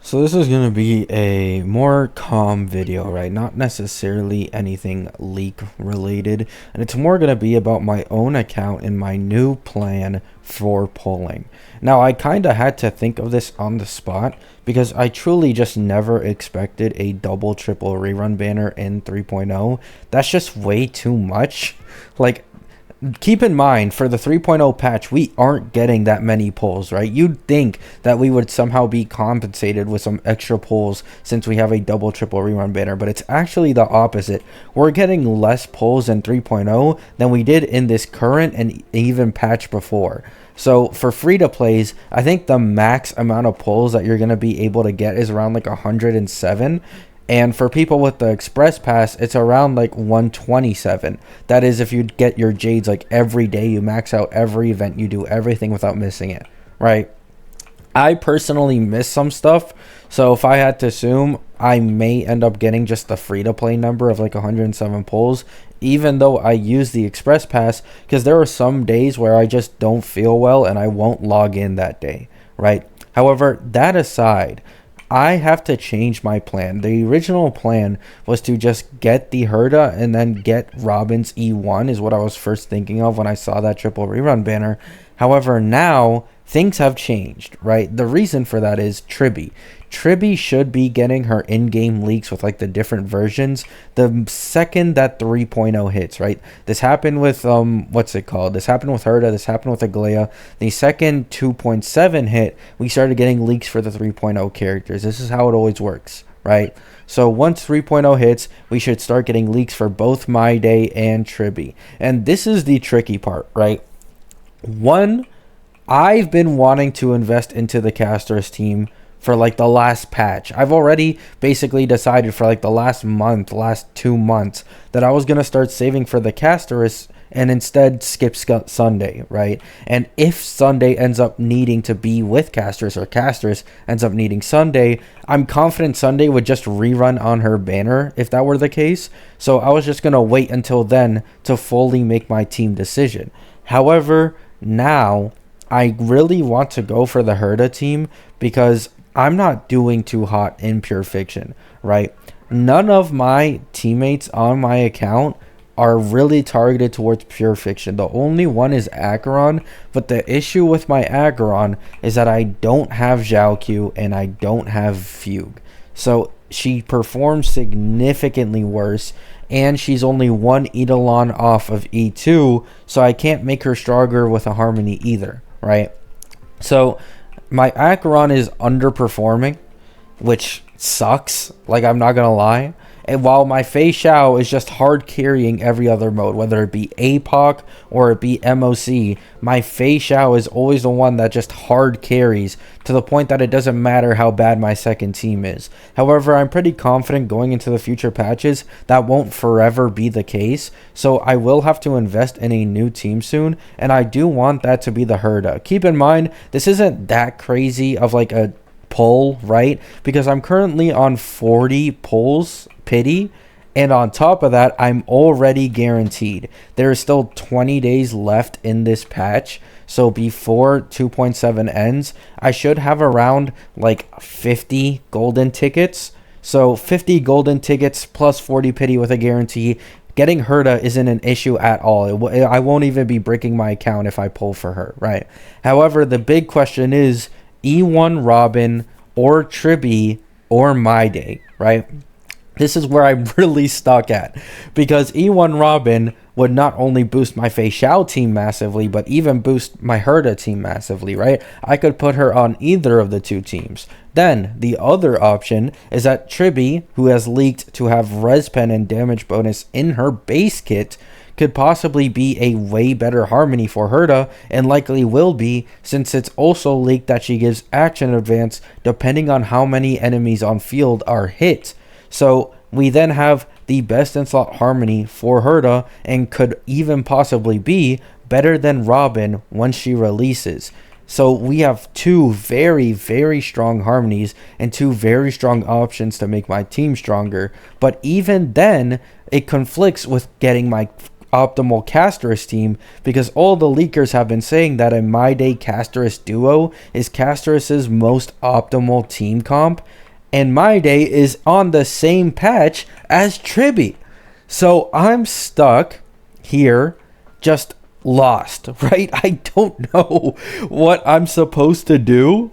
So this is going to be a more calm video, right? Not necessarily anything leak related. And it's more going to be about my own account and my new plan for polling. Now, I kind of had to think of this on the spot because I truly just never expected a double triple rerun banner in 3.0. That's just way too much. Like, keep in mind, for the 3.0 patch, we aren't getting that many pulls, right? You'd think that we would somehow be compensated with some extra pulls since we have a double triple rerun banner, but it's actually the opposite. We're getting less pulls in 3.0 than we did in this current and even patch before. So for free to plays, I think the max amount of pulls that you're going to be able to get is around like 107. And for people with the express pass, it's around like 127. That is if you get your jades like every day, you max out every event, you do everything without missing it, right? I personally miss some stuff, so if I had to assume, I may end up getting just the free to play number of like 107 pulls, even though I use the express pass, because there are some days where I just don't feel well and I won't log in that day, right? However, that aside, I have to change my plan. The original plan was to just get the Herda and then get Robin's E1 is what I was first thinking of when I saw that triple rerun banner. However, now things have changed, right? The reason for that is Tribby. Tribby should be getting her in-game leaks with like the different versions the second that 3.0 hits, right? This happened with what's it called? This happened with Herda, this happened with Aglaya. The second 2.7 hit, we started getting leaks for the 3.0 characters. This is how it always works, right? So once 3.0 hits, we should start getting leaks for both My Day and Tribby. And this is the tricky part, right? One, I've been wanting to invest into the Casters team for like the last patch. I've already basically decided for like the last 2 months that I was going to start saving for the Casters and instead skip Sunday, right? And if Sunday ends up needing to be with Casters or Casters ends up needing Sunday, I'm confident Sunday would just rerun on her banner if that were the case. So I was just going to wait until then to fully make my team decision. However, now I really want to go for the Herda team because I'm not doing too hot in Pure Fiction, right? None of my teammates on my account are really targeted towards Pure Fiction. The only one is Acheron, but the issue with my Acheron is that I don't have Zhao Q and I don't have Fugue. So she performs significantly worse, and she's only one Eidolon off of E2, so I can't make her stronger with a Harmony either, right? So my Acheron is underperforming, which sucks. Like, I'm not going to lie. And while my Fei Xiao is just hard carrying every other mode, whether it be APOC or it be MOC, my Fei Xiao is always the one that just hard carries to the point that it doesn't matter how bad my second team is. However, I'm pretty confident going into the future patches that won't forever be the case, so I will have to invest in a new team soon, and I do want that to be the Herda. Keep in mind, this isn't that crazy of like a pull, right? Because I'm currently on 40 pulls pity, and on top of that, I'm already guaranteed. There is still 20 days left in this patch, so before 2.7 ends, I should have around like 50 golden tickets. So 50 golden tickets plus 40 pity with a guarantee. Getting Herda isn't an issue at all. I won't even be breaking my account if I pull for her, right? However, the big question is E1 Robin or Tribby or My Day, right? This is where I'm really stuck at, because E1 Robin would not only boost my Fei Xiao team massively, but even boost my Herda team massively, right? I could put her on either of the two teams. Then, the other option is that Tribby, who has leaked to have res pen and damage bonus in her base kit, could possibly be a way better Harmony for Herda, and likely will be, since it's also leaked that she gives action advance depending on how many enemies on field are hit. So we then have the best in slot Harmony for Herda, and could even possibly be better than Robin once she releases. So we have two very, very strong Harmonies and two very strong options to make my team stronger. But even then, it conflicts with getting my optimal Casterus team, because all the leakers have been saying that a My Day Casterus duo is Casterus's most optimal team comp, and My Day is on the same patch as Tribby. So I'm stuck here, just lost, right? I don't know what I'm supposed to do.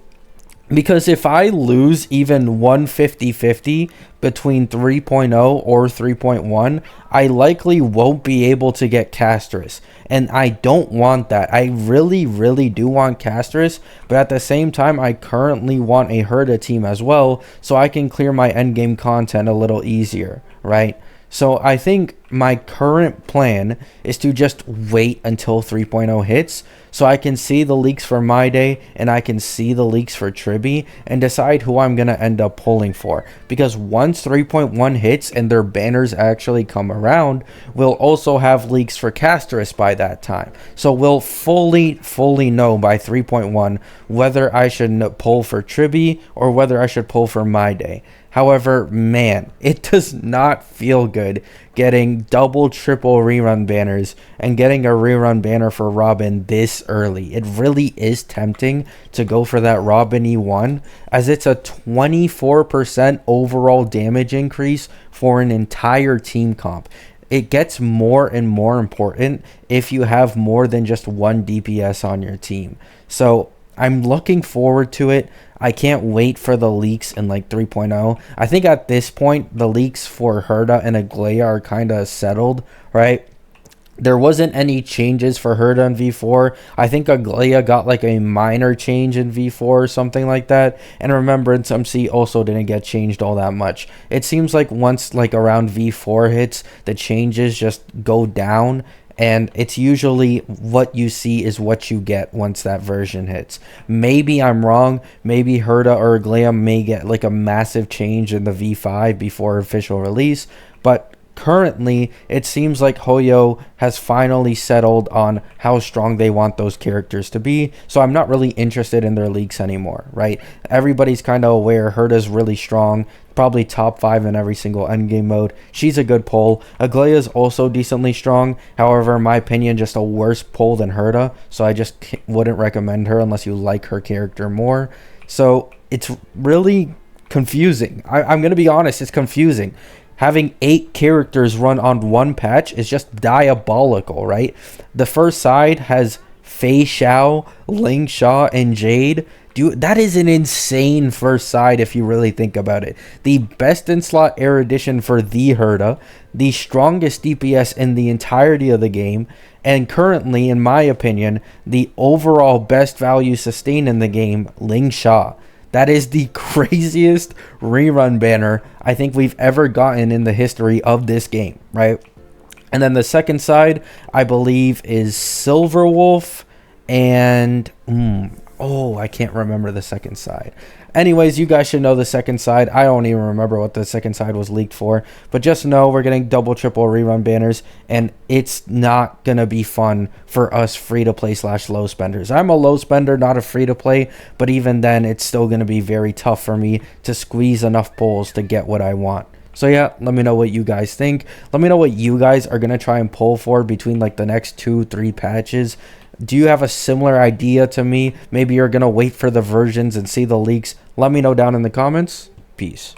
Because if I lose even 150-50 between 3.0 or 3.1, I likely won't be able to get Casterus. And I don't want that. I really, really do want Casterus. But at the same time, I currently want a Herda team as well, so I can clear my endgame content a little easier, right? So I think my current plan is to just wait until 3.0 hits so I can see the leaks for My Day and I can see the leaks for Tribby and decide who I'm going to end up pulling for. Because once 3.1 hits and their banners actually come around, we'll also have leaks for Casterus by that time. So we'll fully know by 3.1 whether I should pull for Tribby or whether I should pull for My Day. However, man, it does not feel good getting double, triple rerun banners and getting a rerun banner for Robin this early. It really is tempting to go for that Robin E1, as it's a 24% overall damage increase for an entire team comp. It gets more and more important if you have more than just one DPS on your team. So I'm looking forward to it. I can't wait for the leaks in like 3.0. I think at this point, the leaks for Herda and Aglaia are kind of settled, right? There wasn't any changes for Herda in V4. I think Aglaia got like a minor change in V4 or something like that. And Remembrance MC also didn't get changed all that much. It seems like once like around V4 hits, the changes just go down. And it's usually what you see is what you get once that version hits. Maybe I'm wrong. Maybe Herda or Aglaia may get like a massive change in the V5 before official release. But currently, it seems like Hoyo has finally settled on how strong they want those characters to be. So I'm not really interested in their leaks anymore, right? Everybody's kind of aware Herda's really strong. Probably top 5 in every single endgame mode. She's a good pull. Aglaia's also decently strong. However, in my opinion, just a worse pull than Herda. So I just wouldn't recommend her unless you like her character more. So it's really confusing. I'm going to be honest, it's confusing. Having 8 characters run on one patch is just diabolical, right? The first side has Fei Xiao, Ling Sha, and Jade. Dude, that is an insane first side if you really think about it. The best in slot erudition for the Herda, the strongest DPS in the entirety of the game, and currently, in my opinion, the overall best value sustain in the game, Ling Sha. That is the craziest rerun banner I think we've ever gotten in the history of this game, right? And then the second side, I believe, is Silverwolf and... I can't remember the second side. Anyways, you guys should know the second side. I don't even remember what the second side was leaked for. But just know we're getting double, triple rerun banners. And it's not going to be fun for us free-to-play / low spenders. I'm a low spender, not a free-to-play. But even then, it's still going to be very tough for me to squeeze enough pulls to get what I want. So yeah, let me know what you guys think. Let me know what you guys are going to try and pull for between like the next 2-3 patches. Do you have a similar idea to me? Maybe you're going to wait for the versions and see the leaks. Let me know down in the comments. Peace.